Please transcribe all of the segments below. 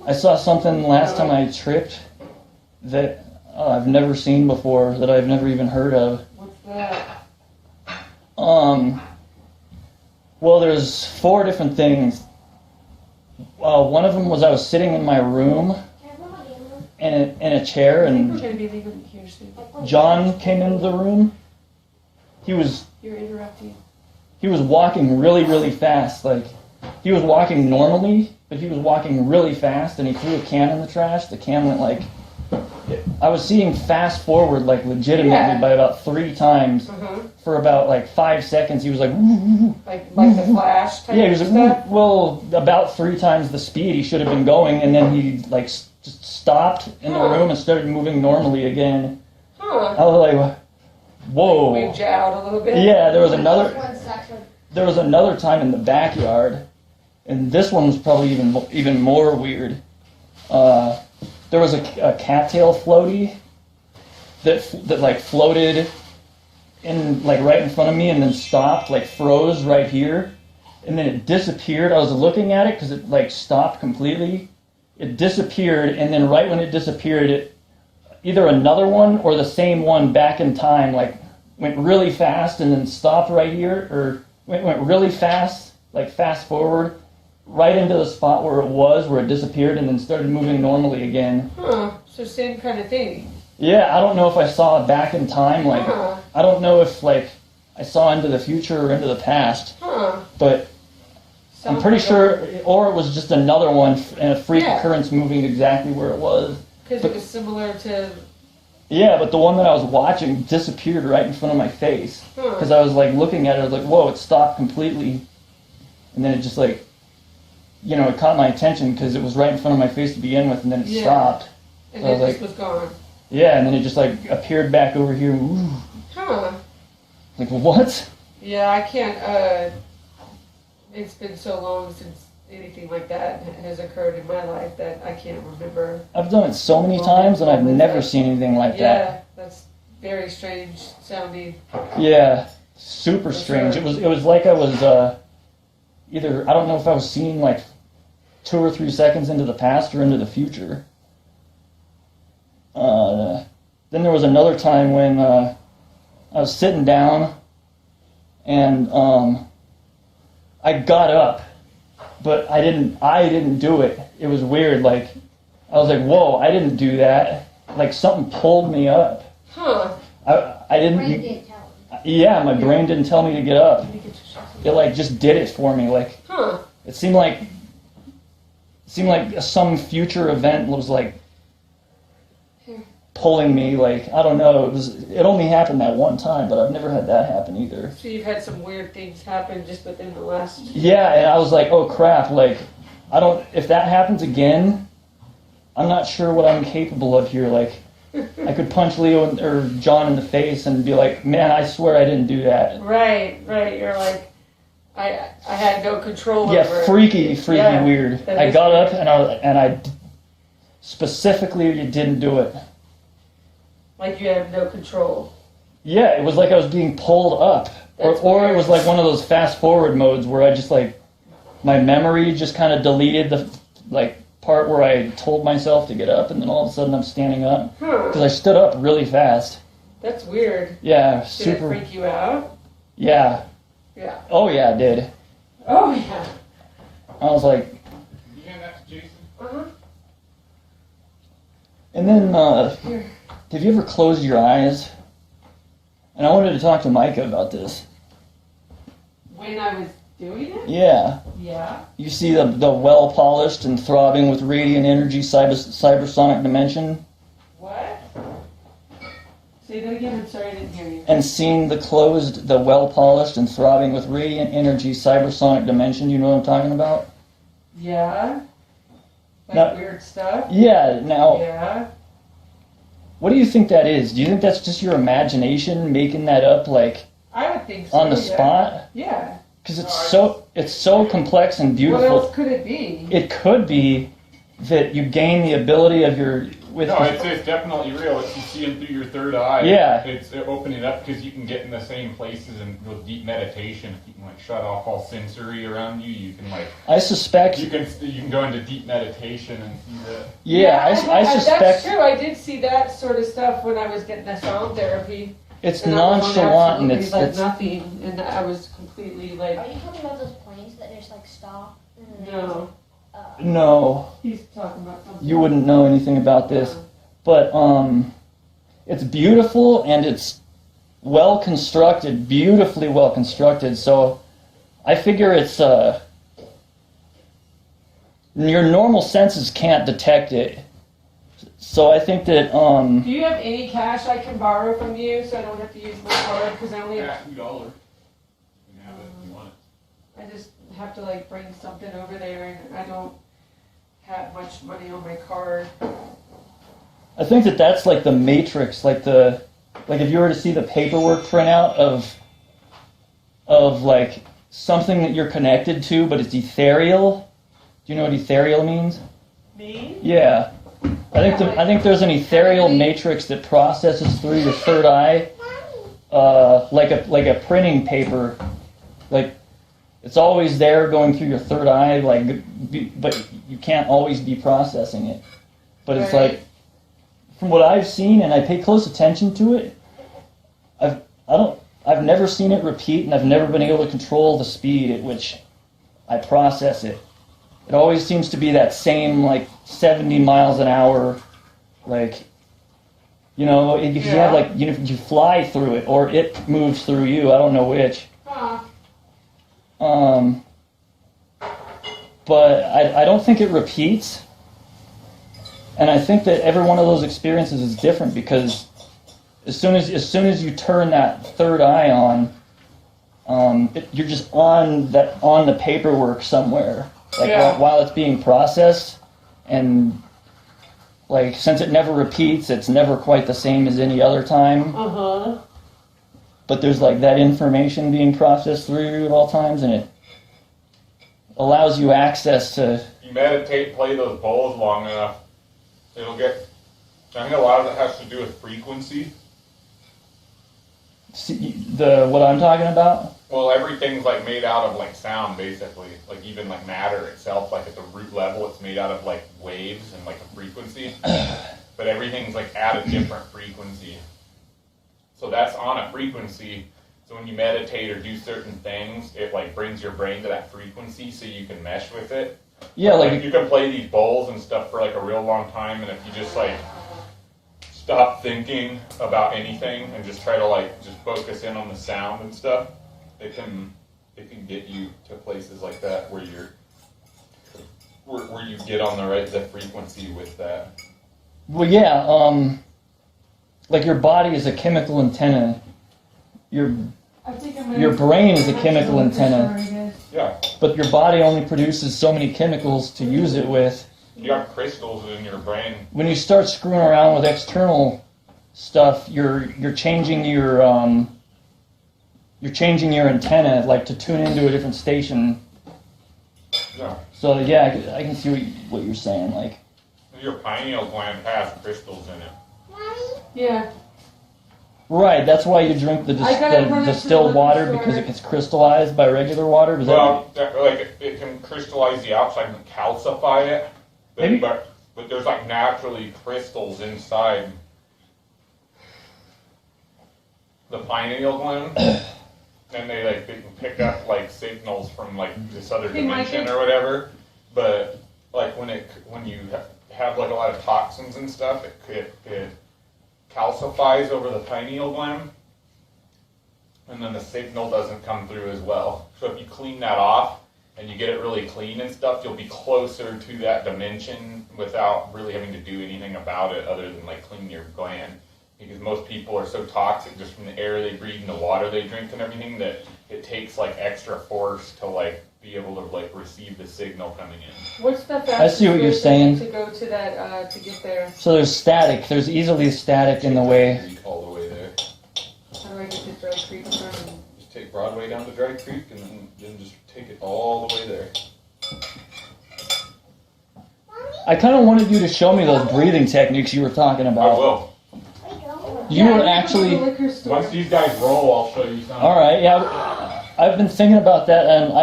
I saw something last time I tripped that I've never seen before, that I've never even heard of. What's that? Well, there's 4 different things. One of them was I was sitting in my room in a chair, I think we're and going to be leaving here soon. John came into the room. You're interrupting. He was walking really, really fast. Like, he was walking normally, but he was walking really fast, and he threw a can in the trash. The can went like... I was seeing fast forward, like, legitimately by about 3 times. For about, like, 5 seconds. He was like... Like the Flash type Yeah, he was of like, stuff? well, about 3 times the speed he should have been going, and then he, like, just stopped in the room and started moving normally again. I was like, whoa. Like, moved you out a little bit? Yeah, there was another time in the backyard, and this one was probably even more weird. There was a cattail floaty that like floated in like right in front of me and then stopped, like froze right here, and then it disappeared. I was looking at it because it like stopped completely. It disappeared, and then right when it disappeared, it either another one or the same one back in time, like went really fast and then stopped right here, or went really fast, like fast forward, right into the spot where it disappeared, and then started moving normally again. So same kind of thing. Yeah, I don't know if I saw it back in time, like, I don't know if, like, I saw into the future or into the past, but I'm pretty sure, or it was just another one, and a freak occurrence moving exactly where it was. Because it was similar to... Yeah, but the one that I was watching disappeared right in front of my face. Because I was, like, looking at it, I was like, whoa, it stopped completely. And then it just, like, you know, it caught my attention because it was right in front of my face to begin with, and then it stopped. And so then it just was gone. Yeah, and then it just, like, appeared back over here. Ooh. Like, what? Yeah, I can't, it's been so long since anything like that has occurred in my life that I can't remember. I've done it so many times, and I've never seen anything like that. Yeah, that's very strange sounding. Yeah, super strange. It was like I was, either, I don't know if I was seeing, like, 2 or 3 seconds into the past or into the future. Then there was another time when I was sitting down, and I got up, but I didn't do it. It was weird. Like, I was like, whoa, I didn't do that. Like, something pulled me up. I didn't. Brain didn't tell me. Yeah, my brain didn't tell me to get up. It like just did it for me. Like, it seemed like some future event was like pulling me. Like, I don't know. It only happened that one time, but I've never had that happen either. So you've had some weird things happen just within the last... Yeah, and I was like, oh crap, like, if that happens again, I'm not sure what I'm capable of here. Like, I could punch Leo or John in the face and be like, man, I swear I didn't do that. Right, you're like, I had no control over it. Freaky weird. I got up and I specifically didn't do it. Like you have no control. Yeah, it was like I was being pulled up. Or it was like one of those fast forward modes where I just like, my memory just kind of deleted the like part where I told myself to get up, and then all of a sudden I'm standing up. Because I stood up really fast. That's weird. Yeah, Did it freak you out? Yeah. Yeah. Oh yeah, it did. Oh yeah. I was like... You hand that to Jason? And then, have you ever closed your eyes? And I wanted to talk to Micah about this. When I was doing it? Yeah. Yeah. You see the well-polished and throbbing with radiant energy cybersonic dimension? What? Say that again, I'm sorry I didn't hear you. And seeing the well-polished and throbbing with radiant energy cybersonic dimension, you know what I'm talking about? Yeah. Like now, weird stuff? Yeah, now... Yeah. What do you think that is? Do you think that's just your imagination making that up, like... I would think so, on the spot? Yeah. Because it's so complex and beautiful. What else could it be? It could be that you gain the ability of your with. No, it's definitely real. It's you see them through your third eye. Yeah. It's opening up because you can get in the same places and with deep meditation. If you can like shut off all sensory around you, you can like. I suspect you can go into deep meditation and see that. Yeah, I suspect that's true. I did see that sort of stuff when I was getting the sound therapy. it's And I was on nonchalant and absolutely, it's nothing, and I was completely like. Are you talking about those planes that just like stop? And then No, no, he's talking about something. you wouldn't know anything about this, but it's beautiful and it's well constructed, beautifully well constructed. So I figure it's your normal senses can't detect it. So I think that Do you have any cash I can borrow from you so I don't have to use my card? Because I only Yeah, $2. You can have it if you want it. I just have to like bring something over there, and I don't have much money on my card. I think that that's like the matrix, like if you were to see the paperwork printout of like something that you're connected to, but it's ethereal. Do you know what ethereal means? Me? Yeah. I think there's an ethereal matrix that processes through your third eye, like a printing paper, like it's always there going through your third eye, but you can't always be processing it. But it's like, from what I've seen, and I pay close attention to it, I've never seen it repeat, and I've never been able to control the speed at which I process it. It always seems to be that same, like, 70 miles an hour, like, you know, if you have, like, you fly through it, or it moves through you, I don't know which. Huh. But I don't think it repeats, and I think that every one of those experiences is different, because as soon as you turn that third eye on, you're just on the paperwork somewhere. Like while it's being processed, and like since it never repeats, it's never quite the same as any other time. But there's like that information being processed through you at all times, and it allows you access to. You meditate, play those bowls long enough, it'll get. I think a lot of it has to do with frequency. What I'm talking about. Well, everything's like made out of like sound, basically. Like even like matter itself, like at the root level, it's made out of like waves and like a frequency. But everything's like at a different frequency. So that's on a frequency. So when you meditate or do certain things, it like brings your brain to that frequency, so you can mesh with it. Yeah, like you can play these bowls and stuff for like a real long time, and if you just like stop thinking about anything and just try to like just focus in on the sound and stuff, it can get you to places like that where you get on the frequency with that. Well, yeah, like your body is a chemical antenna. Your brain is a chemical antenna. Yeah. But your body only produces so many chemicals to use it with. You have crystals in your brain. When you start screwing around with external stuff, you're changing your antenna, like to tune into a different station. Yeah. So yeah, I can see what you're saying. Like your pineal gland has crystals in it. Yeah. Right. That's why you drink the distilled water, because it gets crystallized by regular water. It can crystallize the outside and calcify it. Maybe. But there's like naturally crystals inside the pineal gland, and they can pick up like signals from like this other dimension or whatever. But like when you have like a lot of toxins and stuff, it calcifies over the pineal gland, and then the signal doesn't come through as well. So if you clean that off and you get it really clean and stuff, you'll be closer to that dimension without really having to do anything about it other than like clean your gland. Because most people are so toxic just from the air they breathe and the water they drink and everything that it takes like extra force to like be able to like receive the signal coming in. What's the fastest I see what you're saying. to go to that to get there? So there's static. There's easily static in the way. All the way there. How do I get to Dry Creek from? Just take Broadway down to Dry Creek and then just take it all the way there. I kind of wanted you to show me those breathing techniques you were talking I about. will. You were actually. Once these guys roll, I'll show you something. All right, yeah. I've been thinking about that, and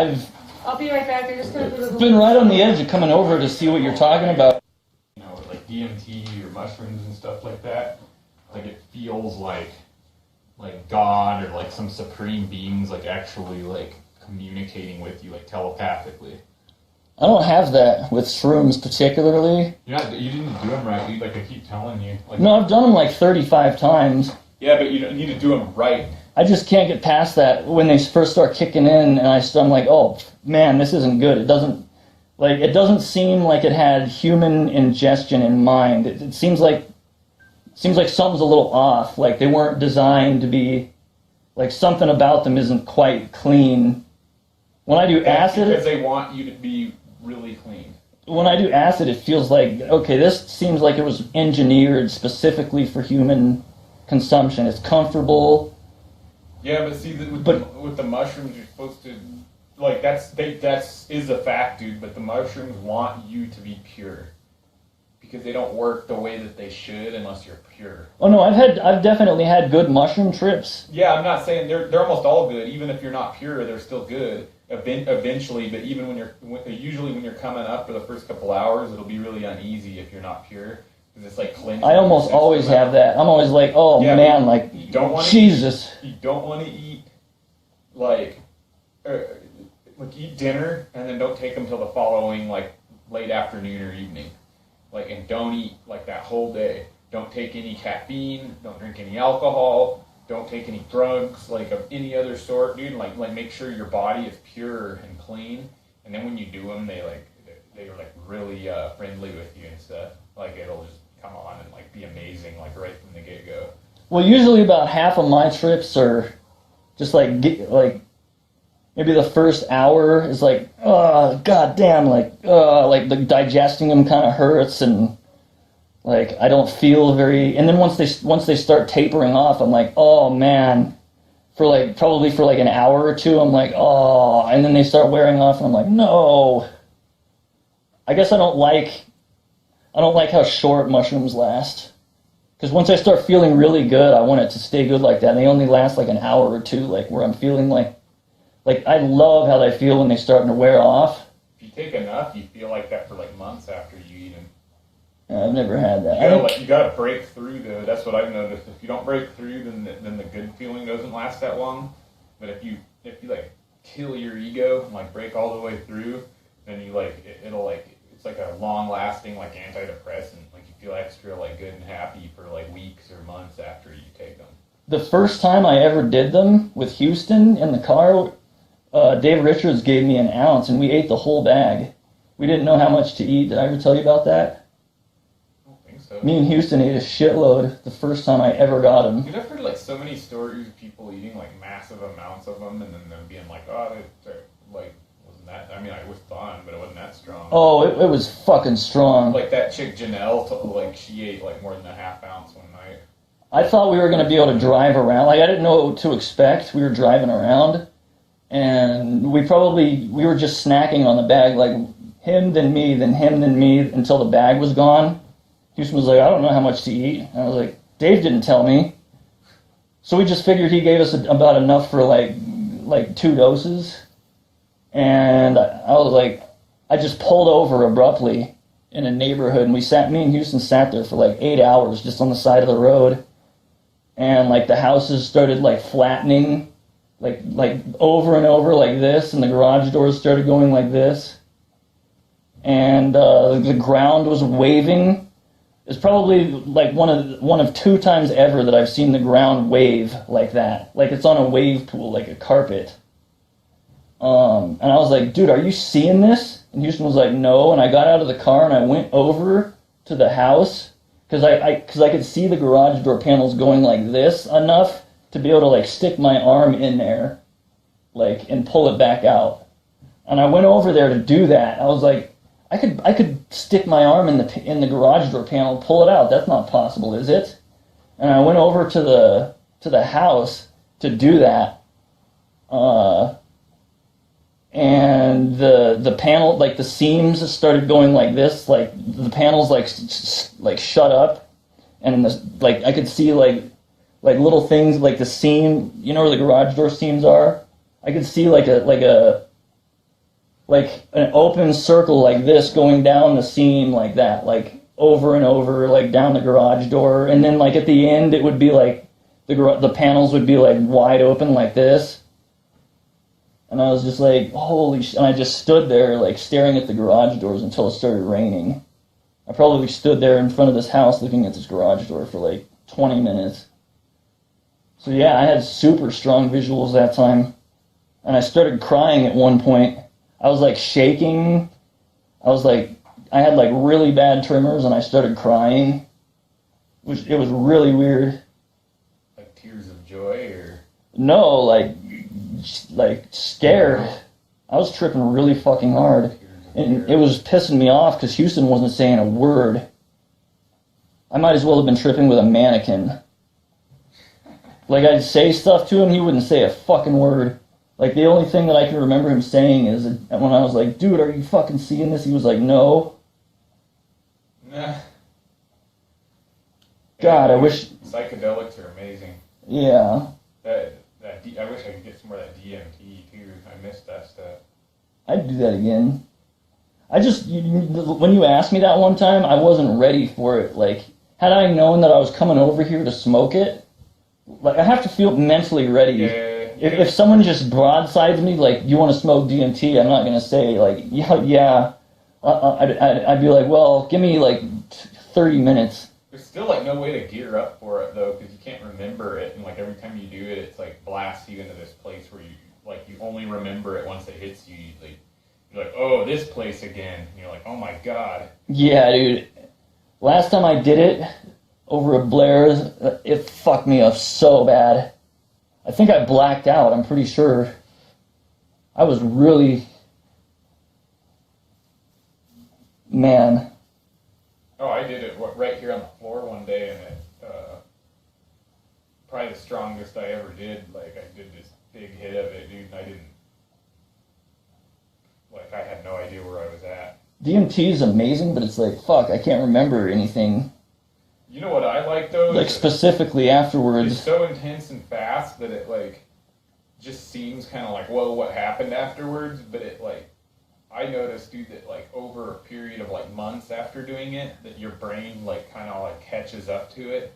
I'll be right back. I'm just gonna put been right on the edge of coming over to see what you're talking about. You know, with like DMT or mushrooms and stuff like that, like it feels like God or like some supreme beings like actually like communicating with you like telepathically. I don't have that with shrooms particularly. You didn't do them right, dude. Like I keep telling you. Like, No, I've done them like 35 times. yeah, but you don't need to do them right. I just can't get past that when they first start kicking in, and I'm like, oh man, this isn't good. It doesn't seem like it had human ingestion in mind. It seems like something's a little off. Like they weren't designed to be, like something about them isn't quite clean. When I do That's acid, because they want you to be really clean. when I do acid, it feels like, okay, this seems like it was engineered specifically for human consumption. It's comfortable. Yeah, but see, with the mushrooms, you're supposed to, like, that's a fact, dude. But the mushrooms want you to be pure because they don't work the way that they should unless you're pure. Oh no, I've definitely had good mushroom trips. Yeah, I'm not saying they're almost all good. Even if you're not pure, they're still good eventually. But even usually when you're coming up for the first couple hours, it'll be really uneasy if you're not pure. Because it's like cleansing. I almost always have that. I'm always like, oh Yeah, man, like you don't want Jesus. You don't want to eat like eat dinner and then don't take them till the following like late afternoon or evening. Like, and don't eat like that whole day. Don't take any caffeine. Don't drink any alcohol. Don't take any drugs like of any other sort, dude. Like make sure your body is pure and clean. And then when you do them, they're like really friendly with you and stuff. Like it'll just come on and like be amazing like right from the get go. Well, usually about half of my trips are just like maybe the first hour is like, oh goddamn, like the digesting them kind of hurts, and like I don't feel very. And then once they start tapering off, I'm like, oh man, probably for an hour or two, I'm like, oh, and then they start wearing off, and I'm like, no. I guess I don't like how short mushrooms last. Because once I start feeling really good, I want it to stay good like that. And they only last like an hour or two, like where I'm feeling like I love how they feel when they're starting to wear off. If you take enough, you feel like that for like months after you eat them. Yeah, I've never had that. You gotta break through though. That's what I've noticed. If you don't break through, then the good feeling doesn't last that long. But if you like kill your ego and like break all the way through, then you it'll it's like a long lasting like antidepressant. Like you feel extra like good and happy for like weeks or months after you take them. The first time I ever did them with Houston in the car, Dave Richards gave me an ounce and we ate the whole bag. We didn't know how much to eat. Did I ever tell you about that? I don't think so. Me and Houston ate a shitload the first time I ever got them. Dude, I've heard like so many stories of people eating like massive amounts of them and then them being like, oh, they're like, wasn't that, I mean, it was fun, but it wasn't that strong. Oh, it was fucking strong. Like that chick Janelle, she ate like more than a half ounce one night. I thought we were going to be able to drive around. Like, I didn't know what to expect. We were driving around, and we were just snacking on the bag, like him, then me, then him, then me, until the bag was gone. Houston was like, I don't know how much to eat. And I was like, Dave didn't tell me. So we just figured he gave us about enough for like 2 doses. And I was like, I just pulled over abruptly in a neighborhood, and me and Houston sat there for like 8 hours just on the side of the road. And like the houses started like flattening, like over and over like this, and the garage doors started going like this. And the ground was waving. It's probably like one of 2 times ever that I've seen the ground wave like that. Like it's on a wave pool, like a carpet. And I was like, dude, are you seeing this? And Houston was like, no. And I got out of the car and I went over to the house because I could see the garage door panels going like this enough to be able to like stick my arm in there, like, and pull it back out. And I went over there to do that. I was like, I could stick my arm in the garage door panel and pull it out. That's not possible, is it? And I went over to the house to do that. and the panel, like the seams started going like this, like the panels like shut up, and like I could see like little things like the seam, you know where the garage door seams are? I could see like an open circle like this going down the seam like that, like over and over, like down the garage door, and then like at the end it would be like the panels would be like wide open like this. And I was just like, holy shit. And I just stood there, like, staring at the garage doors until it started raining. I probably stood there in front of this house looking at this garage door for, like, 20 minutes. So, yeah, I had super strong visuals that time. And I started crying at one point. I was, like, shaking. I had, like, really bad tremors, and I started crying. It was really weird. Like tears of joy, or? No, like scared. I was tripping really fucking hard. And it was pissing me off because Houston wasn't saying a word. I might as well have been tripping with a mannequin. Like, I'd say stuff to him, he wouldn't say a fucking word. Like, the only thing that I can remember him saying is when I was like, dude, are you fucking seeing this? He was like, no. Nah. God, I wish... Psychedelics are amazing. Yeah. I wish I could get some more of that DMT too. I missed that stuff. I'd do that again. When you asked me that one time, I wasn't ready for it. Like, had I known that I was coming over here to smoke it, like, I have to feel mentally ready. Yeah. If someone just broadsides me, like, you want to smoke DMT, I'm not going to say, like, yeah. I'd be like, well, give me, like, 30 minutes. There's still, like, no way to gear up for it, though, because you can't remember it, and, like, every time you do it, it's, like, blasts you into this place where you only remember it once it hits you. You're like, oh, this place again. And you're like, oh, my God. Yeah, dude. Last time I did it over at Blair's, it fucked me up so bad. I think I blacked out, I'm pretty sure. I was really... Man... Oh, I did it right here on the floor one day, and it probably the strongest I ever did. Like, I did this big hit of it, dude, and I had no idea where I was at. DMT is amazing, but it's like, fuck, I can't remember anything. You know what I like, though? Like, specifically afterwards. It's so intense and fast that it, like, just seems kind of like, whoa, what happened afterwards? But it, like, I noticed, dude, that, like, over a period of, like, months after doing it, that your brain, like, kind of, like, catches up to it,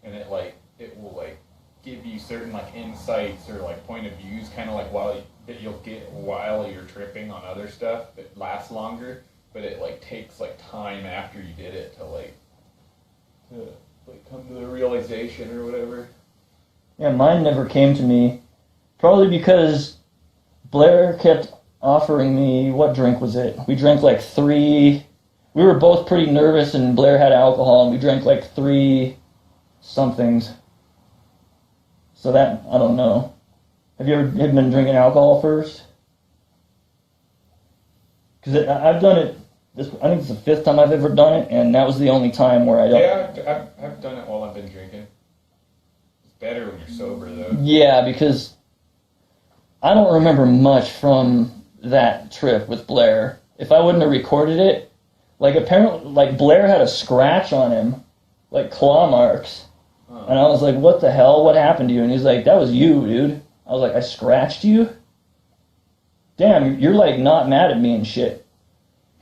and it will, like, give you certain, like, insights or, like, point of views, kind of like that you'll get while you're tripping on other stuff that lasts longer, but it, like, takes, like, time after you did it to come to the realization or whatever. Yeah, mine never came to me. Probably because Blair kept offering me, what drink was it? We drank like 3, we were both pretty nervous, and Blair had alcohol, and we drank like 3 somethings. So that, I don't know. Have you ever been drinking alcohol first? Because I've done it, I think it's the 5th time I've ever done it, and that was the only time where I don't... Yeah, I've done it while I've been drinking. It's better when you're sober, though. Yeah, because I don't remember much from that trip with Blair. If I wouldn't have recorded it, like, apparently, like, Blair had a scratch on him, like claw marks. Huh. And I was like, what the hell? What happened to you? And he's like, that was you, dude. I was like, I scratched you? Damn, you're, like, not mad at me and shit.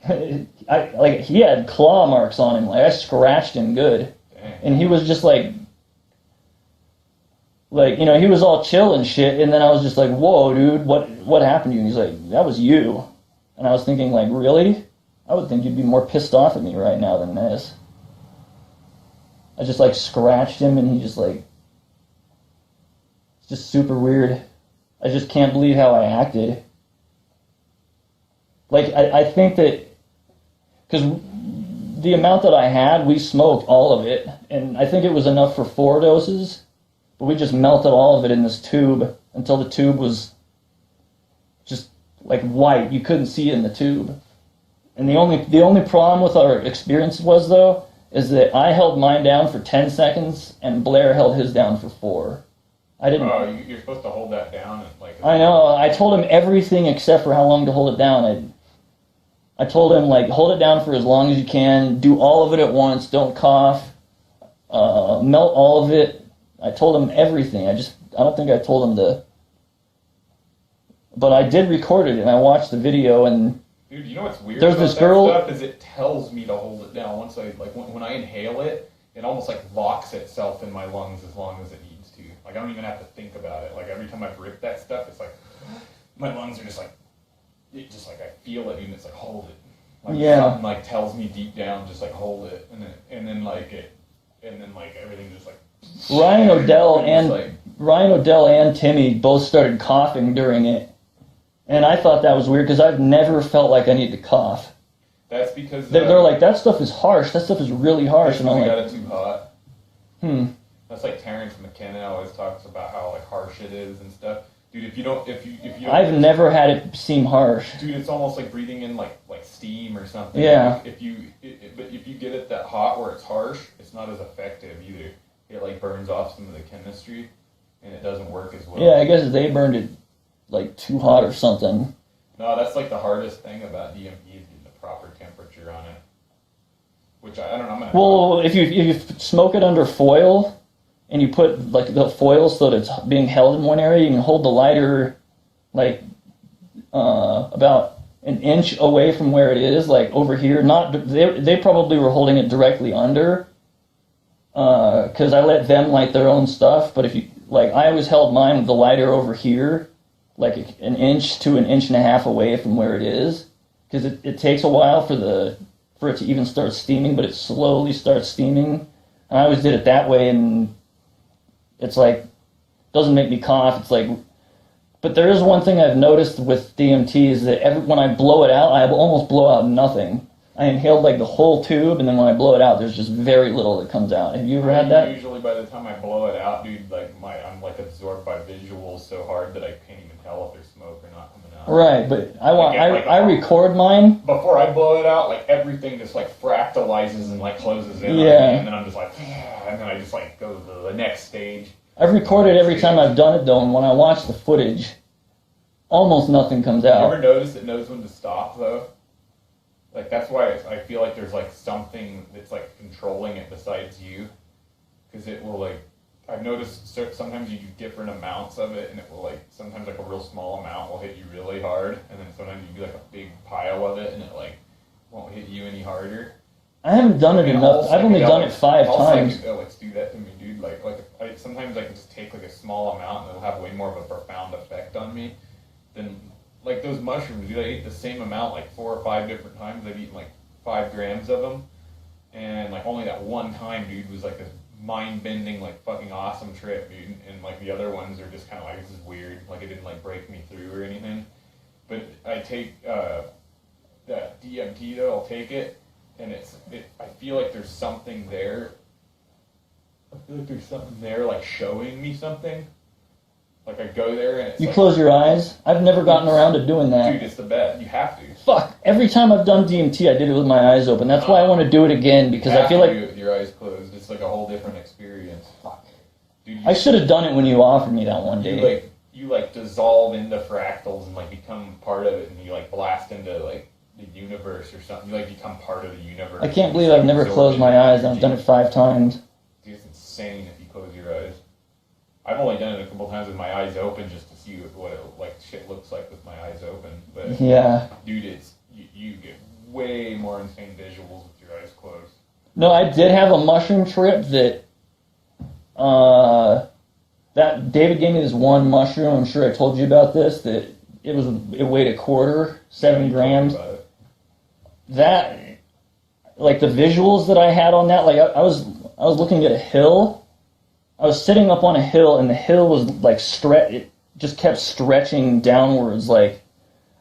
He had claw marks on him. Like, I scratched him good. Dang. And he was just like, you know, he was all chill and shit, and then I was just like, whoa, dude, what happened to you? And he's like, that was you. And I was thinking, like, really? I would think you'd be more pissed off at me right now than this. I just, like, scratched him, and he just, like, it's just super weird. I just can't believe how I acted. Like, I think that, because the amount that I had, we smoked all of it, and I think it was enough for 4 doses. But we just melted all of it in this tube until the tube was just like white. You couldn't see it in the tube. And the only problem with our experience was, though, is that I held mine down for 10 seconds and Blair held his down for 4. I didn't. Oh, you're supposed to hold that down and like. I know. I told him everything except for how long to hold it down. I told him like hold it down for as long as you can. Do all of it at once. Don't cough. Melt all of it. I told him everything. I don't think I told him to. But I did record it and I watched the video and. Dude, you know what's weird There's about this that girl. stuff is it tells me to hold it down. Once I like when I inhale it, it almost like locks itself in my lungs as long as it needs to. Like I don't even have to think about it. Like every time I've ripped that stuff, it's like my lungs are just like I feel it and it's like hold it. Like something like tells me deep down just like hold it and then everything just like Ryan O'Dell and Timmy both started coughing during it. And I thought that was weird because I've never felt like I need to cough. That's because they're like, that stuff is harsh. That stuff is really harsh. And I'm like, got it too hot. That's like Terrence McKenna always talks about how like harsh it is and stuff. Dude, if you don't, I've never had it seem harsh. Dude, it's almost like breathing in like steam or something. Yeah. But if you get it that hot where it's harsh, it's not as effective either. It like burns off some of the chemistry, and it doesn't work as well. Yeah, I guess they burned it like too hot or something. No, that's like the hardest thing about DMT is getting the proper temperature on it. Which I don't know. Well, if you smoke it under foil, and you put like the foil so that it's being held in one area, you can hold the lighter like about an inch away from where it is, like over here. They probably were holding it directly under, because I let them light their own stuff. But if you I always held mine with the lighter over here, like an inch to an inch and a half away from where it is, because it takes a while for it to even start steaming, but it slowly starts steaming. And I always did it that way, and it's like doesn't make me cough. It's like, but there is one thing I've noticed with DMT is that when I blow it out, I almost blow out nothing. I inhaled like the whole tube, and then when I blow it out, there's just very little that comes out. Have you ever had that? Usually by the time I blow it out, dude, I'm like absorbed by visuals so hard that I can't even tell if there's smoke or not coming out. Right, but I record mine. Before I blow it out, like everything just like fractalizes and like closes in on me, and then I'm just like, and then I just like go to the next stage. I've recorded every time I've done it though, and when I watch the footage, almost nothing comes out. You ever notice it knows when to stop though? Like that's why I feel like there's like something that's like controlling it besides you, because it will like I've noticed sometimes you do different amounts of it, and it will like sometimes like a real small amount will hit you really hard, and then sometimes you do like a big pile of it, and it like won't hit you any harder. I haven't done it enough. I've only done it 5 times. Psychedelics do that to me, dude. Sometimes I can just take like a small amount, and it'll have way more of a profound effect on me than. Like those mushrooms, dude, I ate the same amount like 4 or 5 different times. I've eaten like 5 grams of them. And like only that one time, dude, was like this mind-bending, like fucking awesome trip, dude. And like the other ones are just kind of like, this is weird. Like it didn't like break me through or anything. But I take that DMT though, I'll take it. And I feel like there's something there. I feel like there's something there like showing me something. Like I go there and it's You close your eyes? I've never gotten around to doing that. Dude, it's the best. You have to. Fuck. Every time I've done DMT, I did it with my eyes open. That's why I want to do it again, because I feel like... do it with your eyes closed. It's like a whole different experience. Fuck. Dude, I should have done it when you offered me that one day. You dissolve into fractals and like become part of it, and you like blast into like the universe or something. You like become part of the universe. I can't believe I've never closed my eyes. I've done it 5 times. Dude, it's insane if you close your eyes. I've only done it a couple times with my eyes open just to see what shit looks like with my eyes open. But yeah, dude, you get way more insane visuals with your eyes closed. No, I did have a mushroom trip that David gave me this one mushroom. I'm sure I told you about this. That it weighed a quarter, 7 grams. That like the visuals that I had on that, like I was looking at a hill. I was sitting up on a hill, and the hill was like it just kept stretching downwards. Like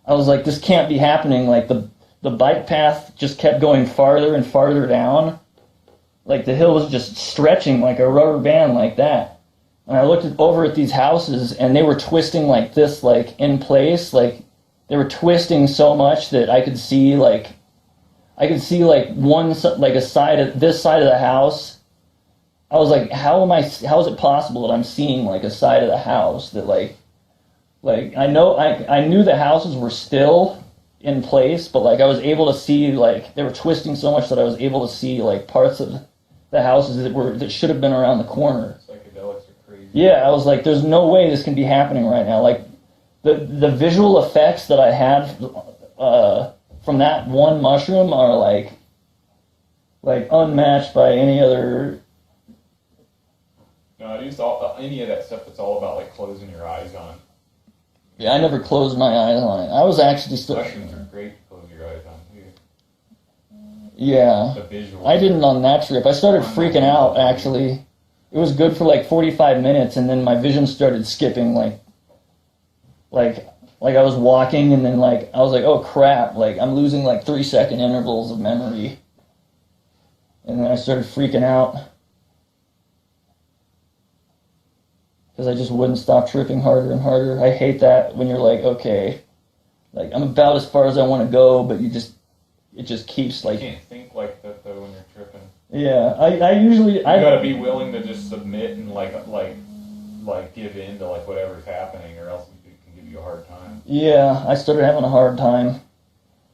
I was like, this can't be happening. Like the bike path just kept going farther and farther down. Like the hill was just stretching like a rubber band like that. And I looked over at these houses, and they were twisting like this, like in place. Like they were twisting so much that I could see like one like a side of this side of the house. I was like, how is it possible that I'm seeing like a side of the house that like I knew the houses were still in place, but like I was able to see like they were twisting so much that I was able to see like parts of the houses that should have been around the corner. Psychedelics are crazy. Yeah, I was like, there's no way this can be happening right now. Like the visual effects that I had from that one mushroom are like unmatched by any other. No, I used all any of that stuff that's all about like closing your eyes on. Yeah, I never closed my eyes on it. I was actually still. Mushrooms are great to close your eyes on too. Yeah. The visual. I didn't on that trip. I started freaking out actually. It was good for like 45 minutes, and then my vision started skipping like I was walking, and then like I was like, oh crap, like I'm losing like 3-second intervals of memory. And then I started freaking out. Because I just wouldn't stop tripping harder and harder. I hate that when you're like, okay, like I'm about as far as I want to go, but it just keeps like. You can't think like that though when you're tripping. Yeah, I usually. You gotta be willing to just submit and like give in to like whatever's happening, or else it can give you a hard time. Yeah, I started having a hard time.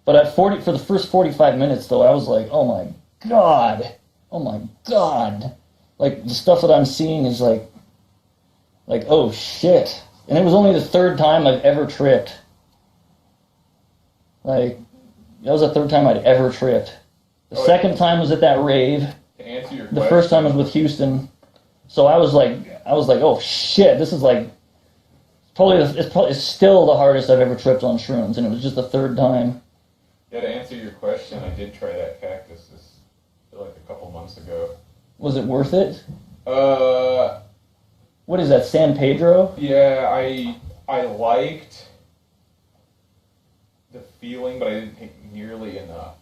But for the first 45 minutes though, I was like, oh my god, like the stuff that I'm seeing is like oh shit. And it was only the third time I've ever tripped. Like that was the third time I'd ever tripped. The second time was at that rave. To answer your question, the first time was with Houston. So I was like, oh shit, this is like it's still the hardest I've ever tripped on shrooms, and it was just the third time. Yeah, to answer your question, I did try that cactus like a couple months ago. Was it worth it? What is that, San Pedro? Yeah, I liked the feeling, but I didn't take nearly enough.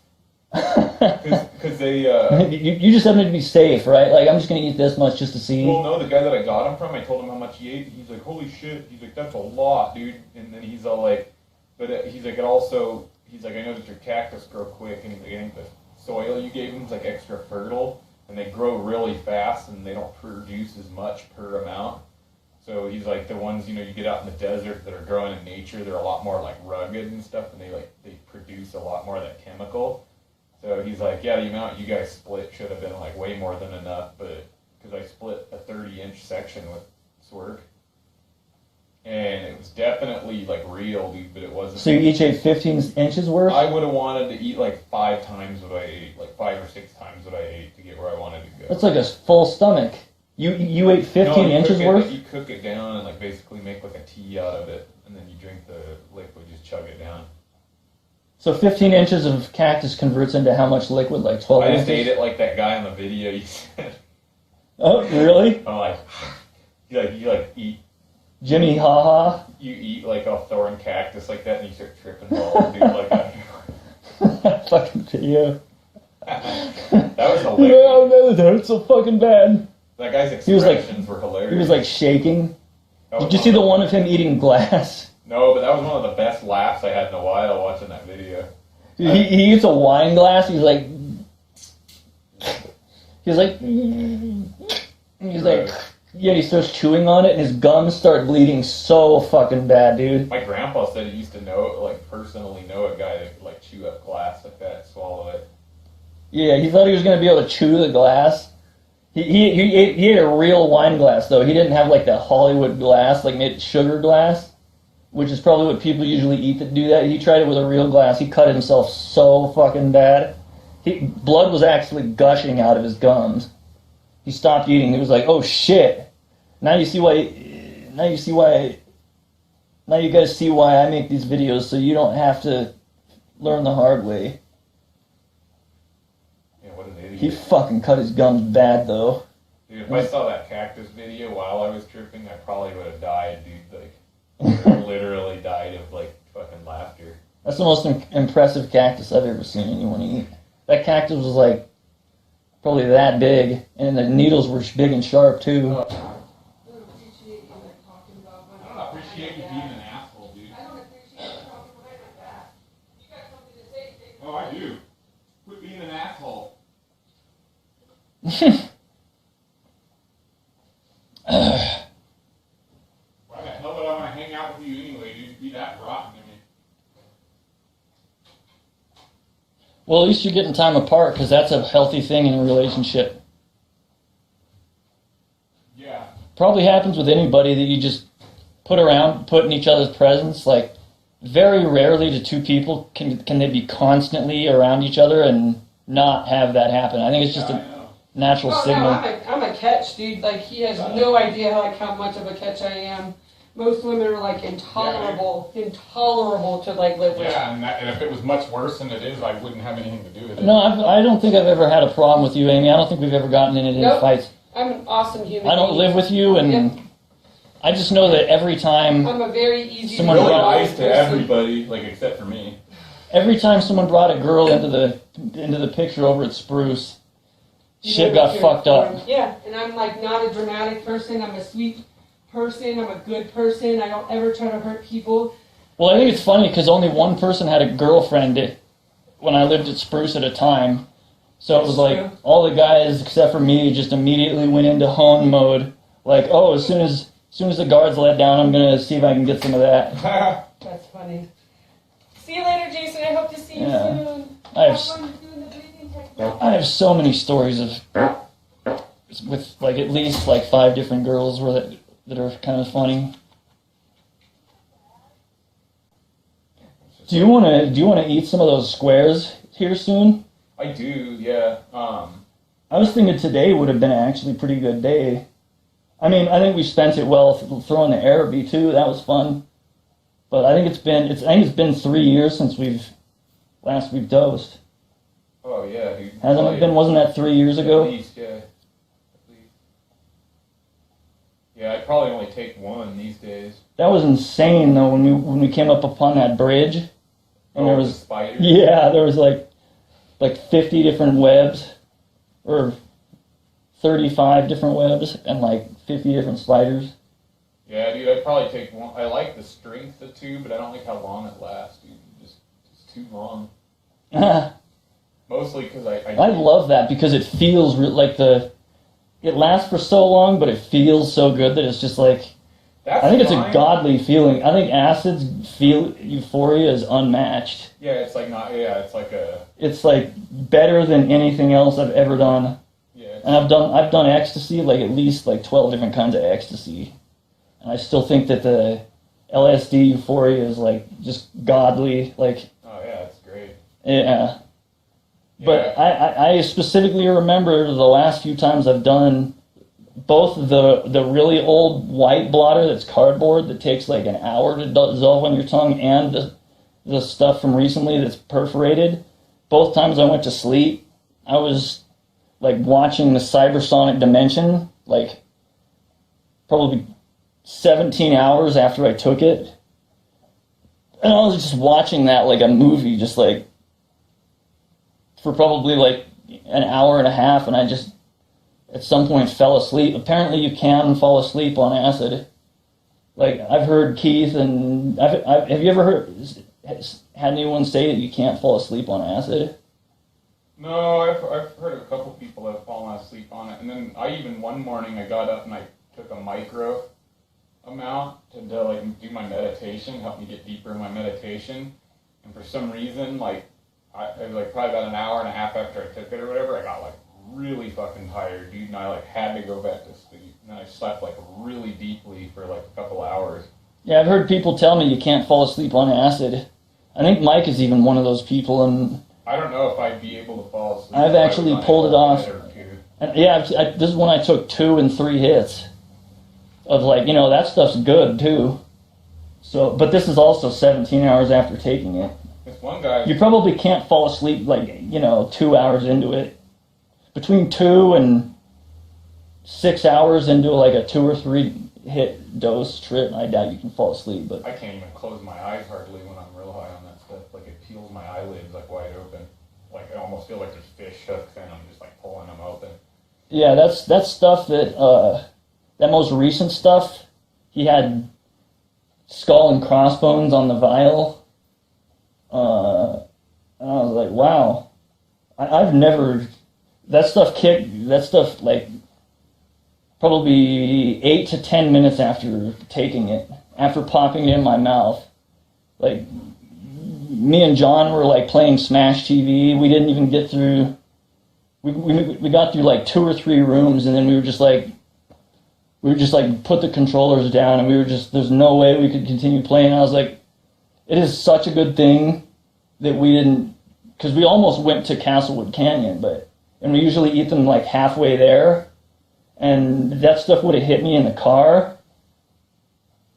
Because they... you just have to be safe, right? Like, I'm just going to eat this much just to see. Well, no, the guy that I got him from, I told him how much he ate. He's like, holy shit. He's like, that's a lot, dude. And then he's all like, but he's like, it also... He's like, I know that your cactus grow quick, and he's like, I think the soil you gave him is like extra fertile, and they grow really fast, and they don't produce as much per amount. So he's like, the ones, you get out in the desert that are growing in nature, they're a lot more like rugged and stuff, and they produce a lot more of that chemical. So he's like, yeah, the amount you guys split should have been like way more than enough, but because I split a 30-inch section with Swerk. And it was definitely like real, dude, but it wasn't. So you each ate 15 inches worth? I would have wanted to eat like 5 times what I ate, like 5 or 6 times what I ate to get where I wanted to go. That's like a full stomach. You ate 15 inches worth? You cook it down and like basically make like a tea out of it, and then you drink the liquid, just chug it down. So 15 inches of cactus converts into how much liquid? Like 12 I inches? just ate it like that guy on the video you said. Oh, really? I'm like, you eat. Jimmy haha. You eat like a thorn cactus like that, and you start tripping balls, dude. Like afterwards. Fucking video. That was hilarious. No, that hurts so fucking bad. That guy's expressions were hilarious. He was like shaking. Did you see the one of him eating glass? No, but that was one of the best laughs I had in a while watching that video. Dude, he eats a wine glass. He's like, yeah. He starts chewing on it, and his gums start bleeding so fucking bad, dude. My grandpa said he used to personally know a guy that could like chew up glass like that, swallow it. Yeah, he thought he was gonna be able to chew the glass. He ate a real wine glass though. He didn't have like that Hollywood glass, like made sugar glass, which is probably what people usually eat that do that. He tried it with a real glass. He cut himself so fucking bad. Blood was actually gushing out of his gums. He stopped eating. He was like, "Oh shit!" Now you guys see why I make these videos, so you don't have to learn the hard way. Yeah, what an idiot. He fucking cut his gums bad though. Dude, if I saw that cactus video while I was tripping, I probably would have died, dude. Like, literally died of like fucking laughter. That's the most impressive cactus I've ever seen anyone eat. That cactus was like probably that big, and the needles were big and sharp too. I don't appreciate you being an asshole, dude. I don't appreciate you talking behind my back. You got something to say, say Oh, I do. Quit being an asshole. Well, at least you're getting time apart because that's a healthy thing in a relationship. Yeah. Probably happens with anybody that you just put in each other's presence. Like, very rarely do two people can they be constantly around each other and not have that happen. I think it's just a natural signal. No, I'm a catch, dude. Like, he has no idea like how much of a catch I am. Most women are like intolerable to like live with. Yeah, and if it was much worse than it is, I wouldn't have anything to do with it. No, I don't think I've ever had a problem with you, Amy. I don't think we've ever gotten into any fights. I'm an awesome human. I don't live with you, and I just know that every time I'm a very easy. Someone really brought- nice to everybody, like except for me. every time someone brought a girl into the picture over at Spruce, shit got fucked up. Yeah, and I'm like not a dramatic person. I'm a sweet person. I'm a good person. I don't ever try to hurt people. Well, I think it's funny because only one person had a girlfriend when I lived at Spruce at a time. So it was like all the guys except for me just immediately went into hone mode. Like, oh, as soon as the guards let down, I'm gonna see if I can get some of that. That's funny. See you later, Jason. I hope to see you Yeah. soon. I have Have fun doing the breathing technique. I have so many stories with like at least like 5 different girls that are kind of funny. Do you want to eat some of those squares here soon? I do, yeah. I was thinking today would have been actually a pretty good day. I mean, I think we spent it well throwing the Araby too. That was fun. But I think it's been 3 years since we've dosed. Oh yeah, dude. Hasn't it been? Wasn't that 3 years ago? At least, yeah. At least. Yeah, I'd probably only take one these days. That was insane though when we came up upon that bridge, and there the was spider. yeah, there was like 50 different webs, or 35 different webs, and like 50 different spiders. Yeah, dude, I'd probably take one. I like the strength of 2, but I don't like how long it lasts, dude. It's too long. Mostly because I love that because it feels it lasts for so long, but it feels so good that it's just like, I think it's a godly feeling. I think acid's euphoria is unmatched. Yeah, it's like It's like better than anything else I've ever done. Yeah. And I've done ecstasy, like at least like 12 different kinds of ecstasy. And I still think that the LSD euphoria is like just godly, like. Oh yeah, it's great. Yeah. But I specifically remember the last few times I've done both the really old white blotter that's cardboard that takes like an hour to dissolve on your tongue, and the stuff from recently that's perforated. Both times I went to sleep, I was like watching the cybersonic dimension, like probably 17 hours after I took it. And I was just watching that like a movie, just like for probably like an hour and a half, and I just at some point fell asleep. Apparently you can fall asleep on acid. Like, I've heard Keith and have you ever had anyone say that you can't fall asleep on acid? No, I've heard of a couple people that have fallen asleep on it, and then one morning I got up and I took a micro amount to like do my meditation, help me get deeper in my meditation, and for some reason, like it was like probably about an hour and a half after I took it or whatever, I got like really fucking tired, dude, and I like had to go back to sleep, and then I slept like really deeply for like a couple hours. Yeah, I've heard people tell me you can't fall asleep on acid. I think Mike is even one of those people, and I don't know if I'd be able to fall asleep. I've actually pulled it off. And yeah, this is when I took 2 and 3 hits of like, that stuff's good too. So, but this is also 17 hours after taking it. This one guy. You probably can't fall asleep like 2 hours into it. Between 2 and 6 hours into like a 2 or 3 hit dose trip, I doubt you can fall asleep. But I can't even close my eyes hardly when I'm real high on that stuff. Like it peels my eyelids like wide open. Like I almost feel like there's fish hooks and I'm just like pulling them open. Yeah, that's stuff that most recent stuff, he had skull and crossbones on the vial. And I was like, wow. I've never, that stuff like probably 8 to 10 minutes after taking it, after popping it in my mouth, like me and John were like playing Smash TV. We didn't even get through. We got through like 2 or 3 rooms, and then we were just like put the controllers down, and we were just, there's no way we could continue playing. I was like, it is such a good thing that we didn't, because we almost went to Castlewood Canyon, and we usually eat them like halfway there, and that stuff would have hit me in the car.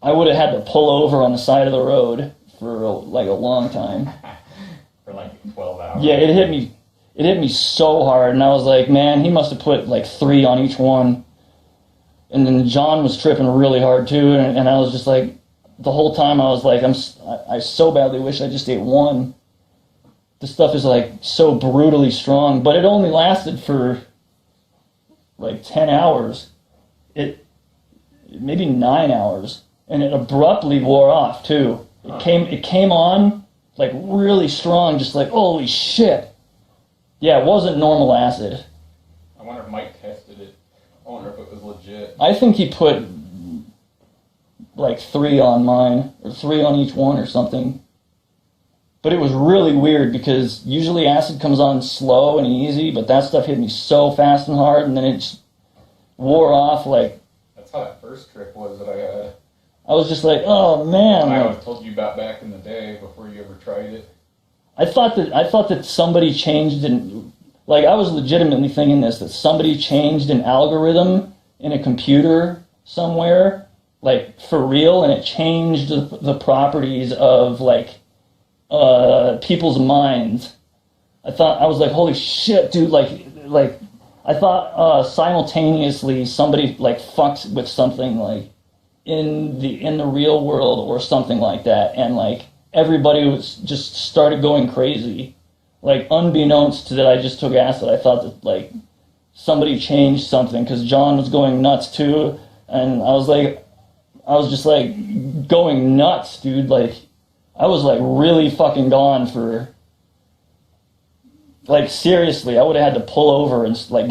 I would have had to pull over on the side of the road for like a long time. For like 12 hours. Yeah, it hit me so hard, and I was like, man, he must have put like 3 on each one. And then John was tripping really hard too, and I was just like, the whole time I was like, I so badly wish I just ate 1. This stuff is like so brutally strong, but it only lasted for like 10 hours. Maybe 9 hours, and it abruptly wore off too. It came on like really strong, just like, holy shit. Yeah, it wasn't normal acid. I wonder if Mike tested it. I wonder if it was legit. I think he put like 3 on mine, or 3 on each one or something. But it was really weird because usually acid comes on slow and easy, but that stuff hit me so fast and hard, and then it just wore off like... That's how that first trip was that I had. I was just like, oh man. I always told you about back in the day before you ever tried it. I thought that somebody changed and like I was legitimately thinking this, that somebody changed an algorithm in a computer somewhere, like for real, and it changed the properties of like people's minds. I was like, holy shit, dude, like I thought simultaneously somebody like fucked with something like in the real world or something like that, and like everybody was just started going crazy. Like, unbeknownst to that I just took acid, I thought that, like, somebody changed something, because John was going nuts, too, and I was just, like, going nuts, dude. Like, I was, like, really fucking gone for, like, seriously, I would have had to pull over and, like,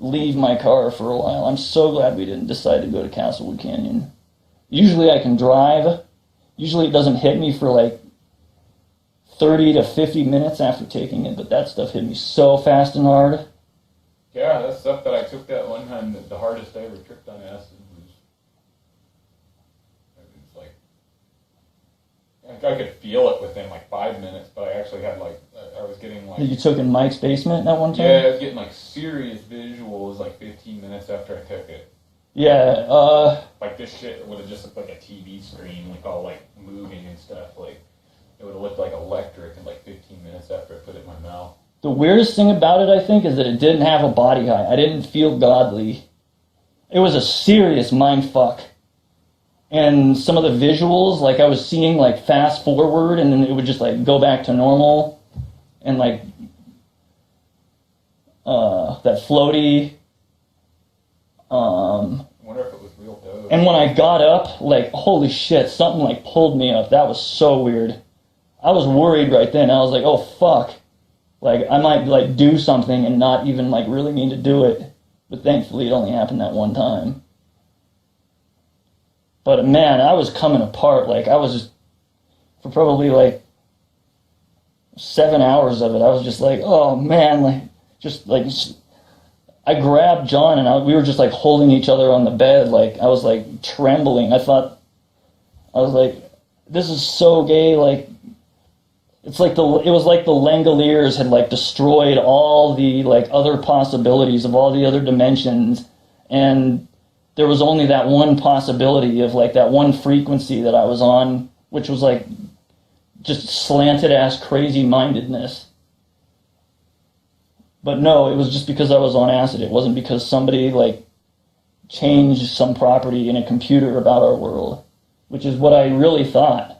leave my car for a while. I'm so glad we didn't decide to go to Castlewood Canyon. Usually I can drive. Usually it doesn't hit me for, like, 30 to 50 minutes after taking it, but that stuff hit me so fast and hard. Yeah, that stuff that I took that one time, the hardest I ever tripped on acid was, like, I could feel it within like 5 minutes, but I actually had like, I was getting like... You took in Mike's basement that one time? Yeah, I was getting like serious visuals like 15 minutes after I took it. Yeah, like this shit would have just looked like a TV screen, like all like moving and stuff, like... It would have looked like electric in like 15 minutes after I put it in my mouth. The weirdest thing about it, I think, is that it didn't have a body high. I didn't feel godly. It was a serious mind fuck. And some of the visuals, like I was seeing like fast forward, and then it would just like go back to normal. And like that floaty. I wonder if it was real dope. And when I got up, like, holy shit, something like pulled me up. That was so weird. I was worried right then. I was like, oh fuck. Like, I might like do something and not even like really mean to do it. But thankfully it only happened that one time. But man, I was coming apart. Like, I was just, for probably like 7 hours of it, I was just like, oh man, like, just like, I grabbed John and we were just like holding each other on the bed. Like, I was like trembling. I was like, this is so gay. Like, it was like the Langoliers had like destroyed all the like other possibilities of all the other dimensions, and there was only that one possibility of like that one frequency that I was on, which was like just slanted ass crazy mindedness. But no, it was just because I was on acid. It wasn't because somebody like changed some property in a computer about our world, which is what I really thought.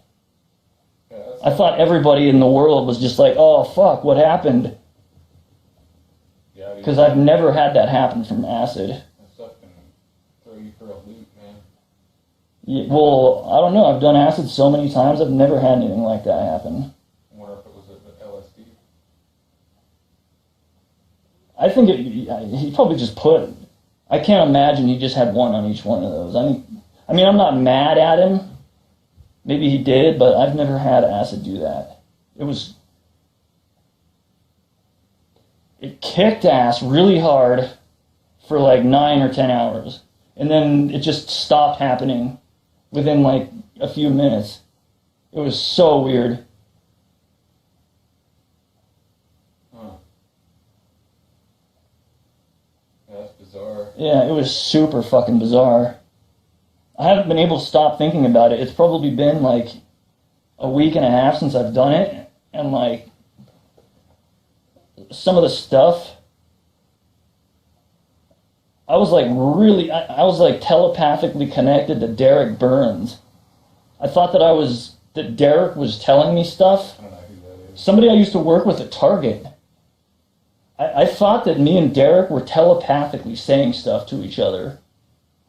I thought everybody in the world was just like, oh fuck, what happened? Because I've never had that happen from acid. That stuff can throw you for a loop, man. Yeah, well, I don't know. I've done acid so many times, I've never had anything like that happen. I wonder if it was LSD. I think he probably just put... I can't imagine he just had one on each one of those. I mean, I'm not mad at him, Maybe he did, but I've never had acid do that. It kicked ass really hard for like 9 or 10 hours. And then it just stopped happening within like a few minutes. It was so weird. Huh. Yeah, that's bizarre. Yeah, it was super fucking bizarre. I haven't been able to stop thinking about it. It's probably been like a week and a half since I've done it. And like, some of the stuff, I was like I was like telepathically connected to Derek Burns. I thought that Derek was telling me stuff. I don't know who that is. Somebody I used to work with at Target. I thought that me and Derek were telepathically saying stuff to each other.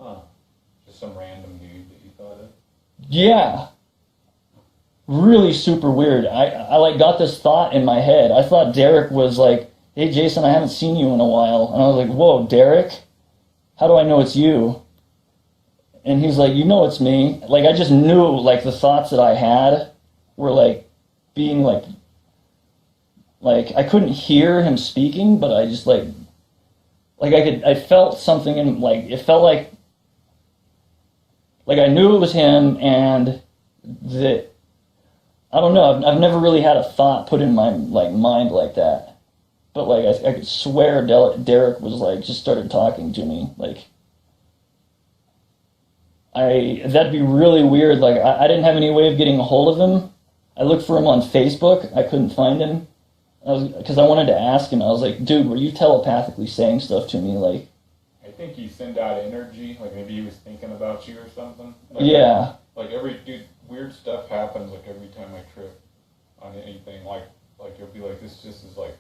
Huh. Just some random dude that you thought of? Yeah. Really super weird. I like got this thought in my head. I thought Derek was like, hey Jason, I haven't seen you in a while. And I was like, whoa, Derek? How do I know it's you? And he's like, you know it's me. Like, I just knew, like, the thoughts that I had were, like, being, like, I couldn't hear him speaking, but I just, like I felt something in, like, it felt like I knew it was him, and that, I don't know, I've never really had a thought put in my, like, mind like that. But, like, I could swear Derek was, like, just started talking to me. Like, that'd be really weird. Like, I didn't have any way of getting a hold of him. I looked for him on Facebook. I couldn't find him. Because I wanted to ask him. I was like, dude, were you telepathically saying stuff to me? Like, I think you send out energy, like maybe he was thinking about you or something. Like, yeah. Like weird stuff happens like every time I trip on anything. Like you'll be like, this just is like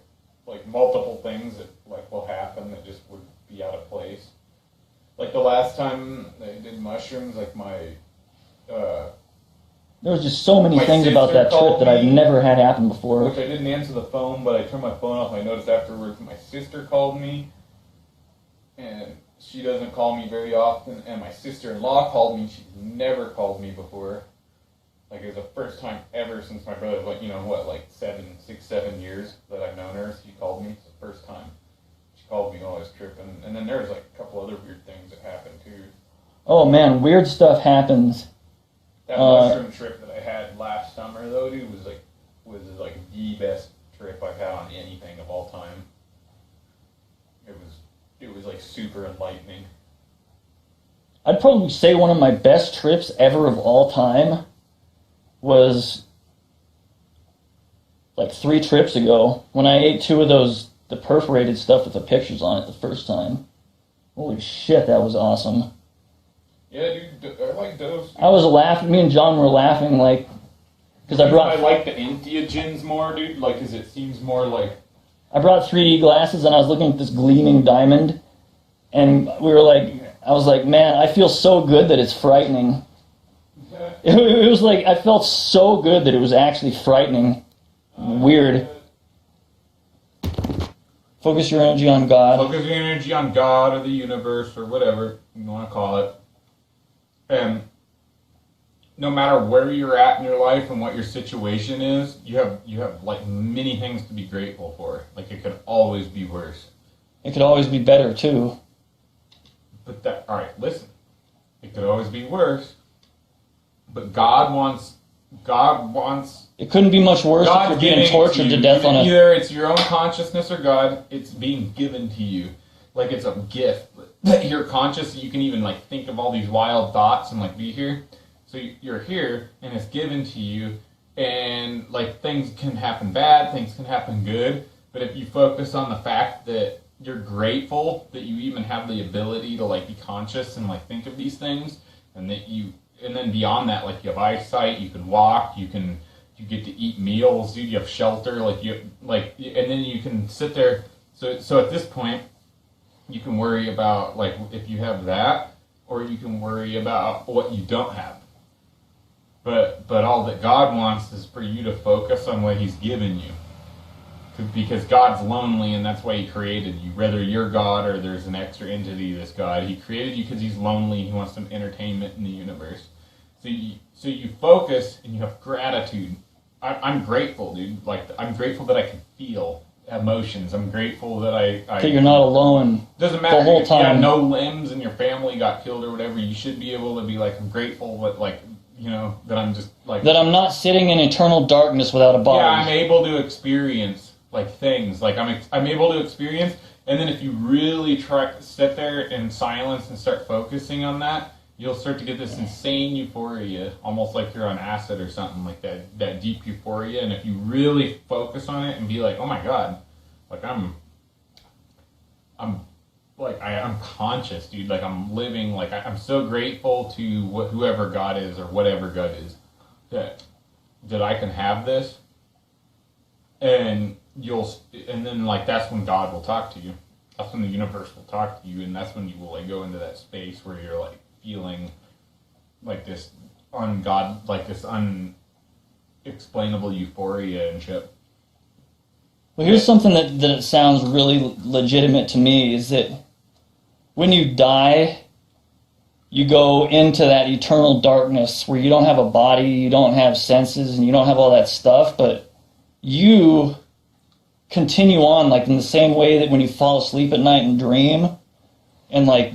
multiple things that like will happen that just would be out of place. Like the last time they did mushrooms, like There was just so many my things about sister that trip called that I've me, never had happen before. which I didn't answer the phone, but I turned my phone off. I noticed afterwards my sister called me, and she doesn't call me very often. And my sister-in-law called me. She's never called me before. Like it was the first time ever since my brother, like 6, 7 years that I've known her. She called me. It's the first time she called me while I was tripping. And then there was like a couple other weird things that happened too. Oh man, weird stuff happens. That mushroom trip that I had last summer, though, dude, was like the best trip I've had on anything of all time. It was like super enlightening. I'd probably say one of my best trips ever of all time was like 3 trips ago when I ate 2 of the perforated stuff with the pictures on it the first time. Holy shit, that was awesome. Yeah, dude, I like those. I was laughing, me and John were laughing like, because I like the entheogens more, dude, like, because it seems more like... I brought 3D glasses and I was looking at this gleaming diamond, and I was like, man, I feel so good that it's frightening. It was like, I felt so good that it was actually frightening. Weird. Focus your energy on God. Focus your energy on God or the universe or whatever you want to call it. And no matter where you're at in your life and what your situation is, you have like many things to be grateful for. Like it could always be worse. It could always be better too. But alright, listen. It could always be worse. But God wants it couldn't be much worse if you're being tortured to death on a... Either it's your own consciousness or God, it's being given to you. Like it's a gift. You're conscious, you can even like think of all these wild thoughts and like be here. So you're here and it's given to you, and like things can happen bad, things can happen good, but if you focus on the fact that you're grateful that you even have the ability to like be conscious and like think of these things, and then beyond that, like you have eyesight, you can walk, you get to eat meals, dude, you have shelter, and then you can sit there. So at this point, you can worry about like if you have that, or you can worry about what you don't have. But all that God wants is for you to focus on what He's given you. Because God's lonely, and that's why He created you. Whether you're God or there's an extra entity that's God, He created you because He's lonely. He wants some entertainment in the universe. So you focus and you have gratitude. I'm grateful, dude. Like, I'm grateful that I can feel emotions. I'm grateful that that you're not alone. Doesn't matter the whole if you have time. no limbs and your family got killed or whatever. You should be able to be like, I'm grateful that, like, you know, that I'm just like, that I'm not sitting in eternal darkness without a body. yeah, I'm able to experience like things. Like I'm able to experience. And then if you really sit there in silence and start focusing on that, you'll start to get this insane euphoria, almost like you're on acid or something, like that deep euphoria. And if you really focus on it and be like, oh my God, like I'm conscious, dude. Like I'm living, like I'm so grateful to whoever God is or whatever God is, that I can have this. And then like that's when God will talk to you. That's when the universe will talk to you, and that's when you will like go into that space where you're like feeling like this unexplainable euphoria and shit. Well, here's something that it sounds really legitimate to me, is that when you die, you go into that eternal darkness where you don't have a body, you don't have senses, and you don't have all that stuff, but you continue on, like in the same way that when you fall asleep at night and dream, and like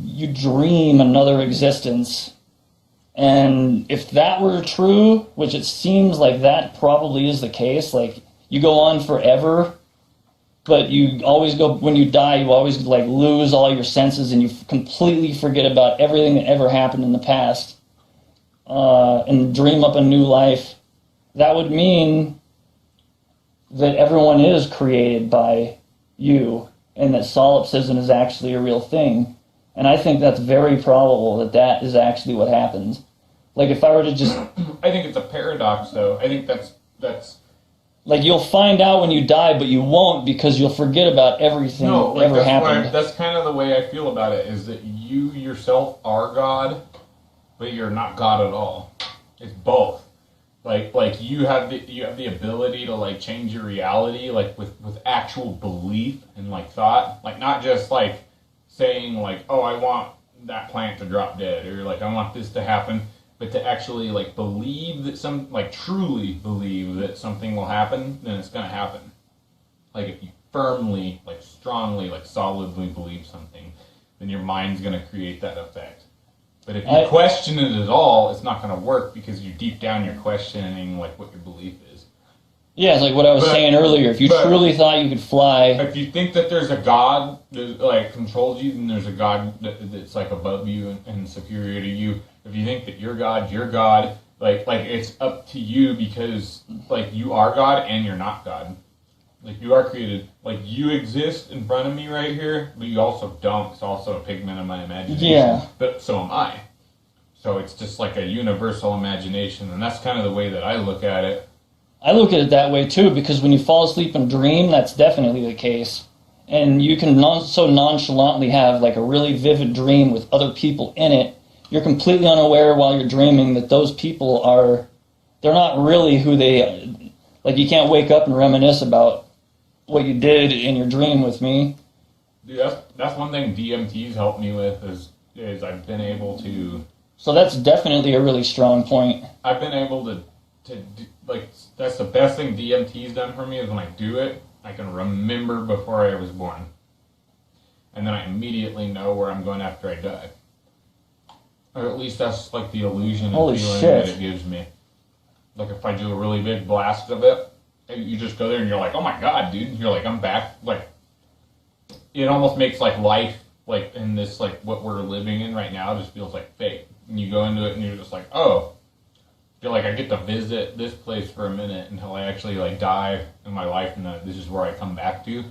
you dream another existence. And if that were true, which it seems like that probably is the case, like you go on forever, but you always go, when you die, you always like lose all your senses and you completely forget about everything that ever happened in the past, and dream up a new life. That would mean that everyone is created by you, and that solipsism is actually a real thing. And I think that's very probable that is actually what happens. Like if I were to just... I think it's a paradox, though. I think that's... Like you'll find out when you die, but you won't, because you'll forget about everything that ever happened. That's kind of the way I feel about it, is that you yourself are God, but you're not God at all. It's both. Like you have the ability to like change your reality, like with actual belief and like thought, like not just like saying like, oh, I want that plant to drop dead, or like I want this to happen, but to actually like believe that truly believe that something will happen, then it's gonna happen. Like if you firmly, like strongly, like solidly believe something, then your mind's gonna create that effect. But if you question it at all, it's not going to work, because you deep down you're questioning like what your belief is. Yeah, it's like what I was saying earlier. If you truly thought you could fly... If you think that there's a God that like controls you, then there's a God that's like above you and superior to you. If you think that you're God, like it's up to you, because like you are God and you're not God. Like you are created, like you exist in front of me right here, but you also don't. It's also a pigment of my imagination. Yeah. But so am I. So it's just like a universal imagination, and that's kind of the way that I look at it. I look at it that way too, because when you fall asleep and dream, that's definitely the case. And you can so nonchalantly have like a really vivid dream with other people in it. You're completely unaware while you're dreaming that those people they're not really who they, like you can't wake up and reminisce about what you did in your dream with me. Dude, that's one thing DMT's helped me with is I've been able to... So that's definitely a really strong point. I've been able to like, that's the best thing DMT's done for me, is when I do it, I can remember before I was born. And then I immediately know where I'm going after I die. Or at least that's like the illusion and feeling that it gives me. Like if I do a really big blast of it, you just go there and you're like, oh my God, dude. You're like, I'm back. Like, it almost makes like life, like in this, like what we're living in right now, just feels like fake. And you go into it and you're just like, oh, I feel like I get to visit this place for a minute until I actually like die in my life, and this is where I come back to,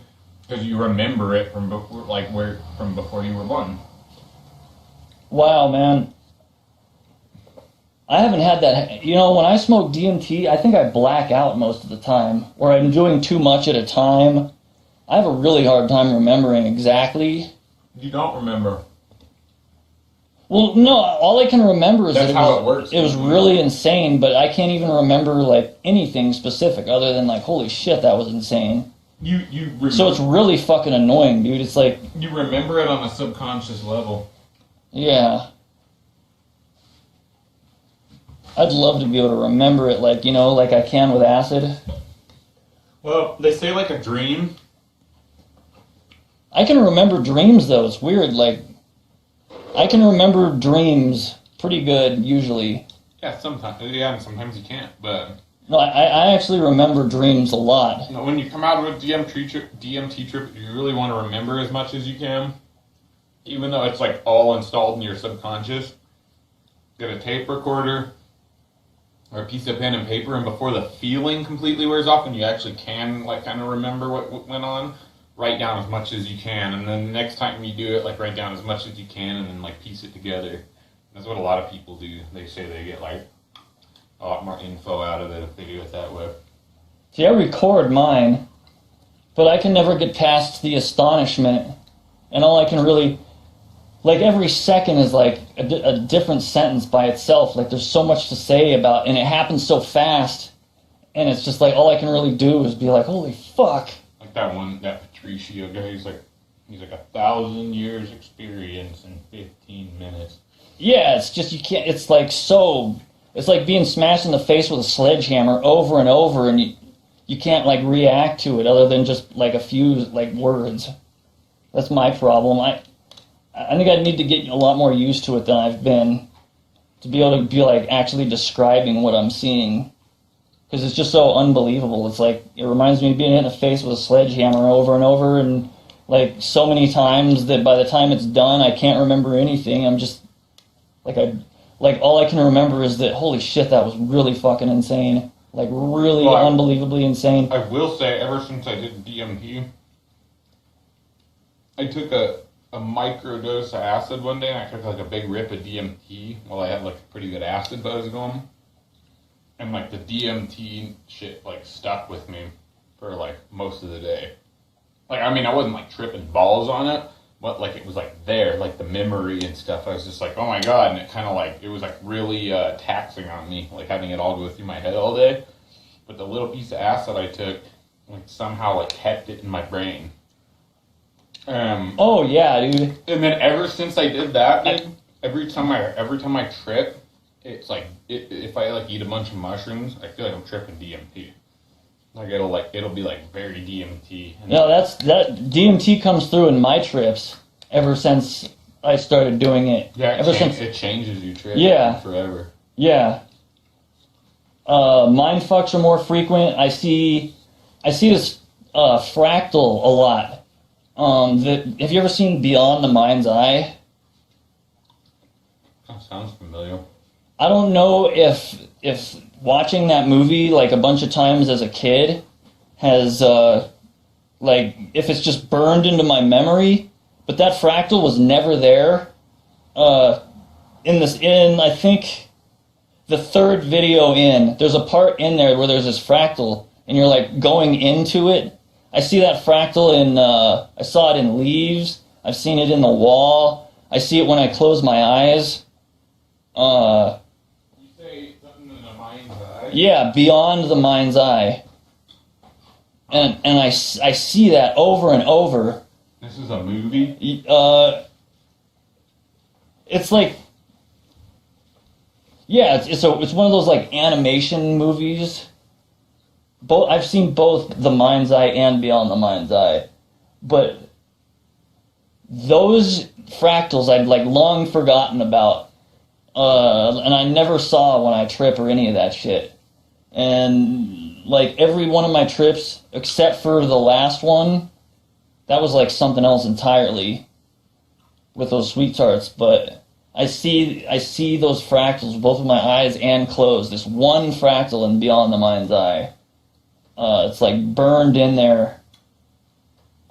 because you remember it from before, like from before you were born. Wow, man. I haven't had that. You know, when I smoke DMT, I think I black out most of the time, or I'm doing too much at a time. I have a really hard time remembering exactly. You don't remember. Well, no, all I can remember is That's how it works. It was really insane, but I can't even remember like anything specific other than like, holy shit, that was insane. You remember, so it's really fucking annoying, dude. It's like... You remember it on a subconscious level. Yeah. I'd love to be able to remember it, like, you know, like I can with acid. Well, they say like a dream. I can remember dreams, though. It's weird. Like, I can remember dreams pretty good, usually. Yeah, sometimes. Yeah, and sometimes you can't. But No, I actually remember dreams a lot. you know, when you come out of a DMT trip, you really want to remember as much as you can, even though it's like all installed in your subconscious. Get a tape recorder or a piece of pen and paper, and before the feeling completely wears off, and you actually can like kind of remember what went on, write down as much as you can, and then the next time you do it, like write down as much as you can, and then like piece it together. That's what a lot of people do. They say they get like a lot more info out of it if they do it that way. See, I record mine, but I can never get past the astonishment, and all I can really, like, every second is like a different sentence by itself. Like, there's so much to say about, and it happens so fast, and it's just like all I can really do is be like, holy fuck. Like that Patricio guy, he's like 1,000 years experience in 15 minutes. Yeah, it's just, you can't, it's like so, it's like being smashed in the face with a sledgehammer over and over, and you can't like react to it other than just like a few like words. That's my problem. I think I need to get a lot more used to it than I've been, to be able to be like actually describing what I'm seeing, because it's just so unbelievable. It's like, it reminds me of being hit in the face with a sledgehammer over and over, and like so many times that by the time it's done, I can't remember anything. I'm just like all I can remember is that, holy shit, that was really fucking insane. Like, really unbelievably insane. I will say, ever since I did DMT, I took a micro dose of acid one day, and I took like a big rip of DMT while I had like a pretty good acid buzz going. And like the DMT shit like stuck with me for like most of the day. Like, I mean, I wasn't like tripping balls on it, but like it was like there, like the memory and stuff. I was just like, oh my god, and it kind of like, it was like really taxing on me, like having it all go through my head all day. But the little piece of acid I took, like somehow like kept it in my brain. Oh yeah, dude. And then ever since I did that, dude, every time I trip, it's like if I like eat a bunch of mushrooms, I feel like I'm tripping DMT. Like it'll be like very DMT. No, that DMT comes through in my trips ever since I started doing it. Yeah, since it changes your trip. Yeah. Forever. Yeah. Mind fucks are more frequent. I see this fractal a lot. Have you ever seen Beyond the Mind's Eye? That sounds familiar. I don't know if watching that movie like a bunch of times as a kid has like if it's just burned into my memory, but that fractal was never there. In I think the third video there's a part in there where there's this fractal and you're like going into it. I see that fractal I saw it in leaves. I've seen it in the wall. I see it when I close my eyes. You say something in the mind's eye? Yeah, Beyond the Mind's Eye. And I see that over and over. This is a movie? It's like, yeah, it's one of those like animation movies. I've seen both The Mind's Eye and Beyond the Mind's Eye, but those fractals I'd like long forgotten about, and I never saw when I trip or any of that shit. And like every one of my trips, except for the last one, that was like something else entirely with those sweet tarts. But I see those fractals both with my eyes and closed. This one fractal in Beyond the Mind's Eye. It's like burned in there.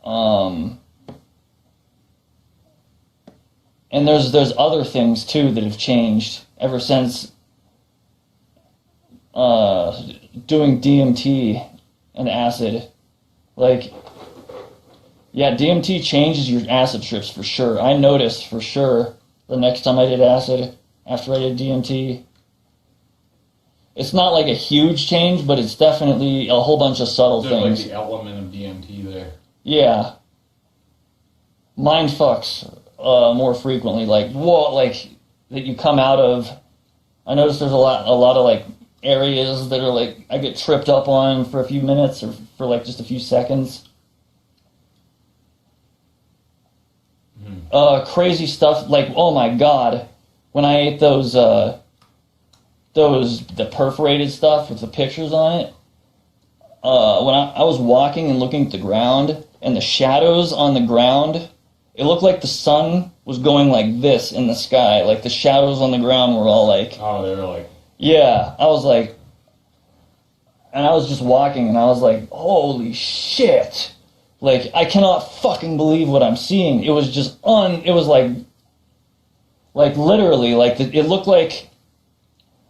And there's other things too that have changed ever since doing DMT and acid. Like, yeah, DMT changes your acid trips for sure. I noticed for sure the next time I did acid after I did DMT. It's not like a huge change, but it's definitely a whole bunch of subtle There's things. like the element of DMT there. Yeah. Mind fucks more frequently, like, whoa, like, that you come out of, I noticed there's a lot of like areas that are like I get tripped up on for a few minutes or for like just a few seconds. Crazy stuff like, oh my god, when I ate those the perforated stuff with the pictures on it. When I was walking and looking at the ground and the shadows on the ground, it looked like the sun was going like this in the sky. Like the shadows on the ground were all like... Oh, they were like... Yeah, I was like... And I was just walking and I was like, holy shit! Like, I cannot fucking believe what I'm seeing. It was just it was like literally, like, it looked like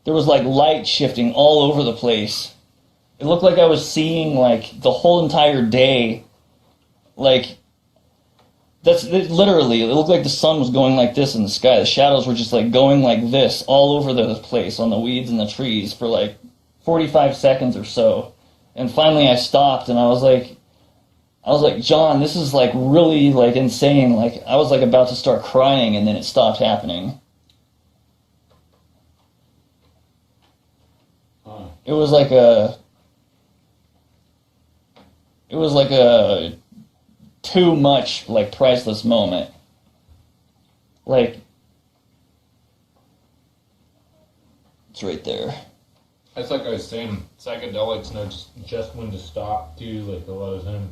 there was like light shifting all over the place. It looked like I was seeing like the whole entire day. Like, literally, it looked like the sun was going like this in the sky. The shadows were just like going like this all over the place on the weeds and the trees for like 45 seconds or so. And finally I stopped and I was like, John, this is like really like insane. Like, I was like about to start crying and then it stopped happening. It was like a too much, like, priceless moment. Like, it's right there. It's like I was saying, psychedelics know just when to stop too. Like a lot of time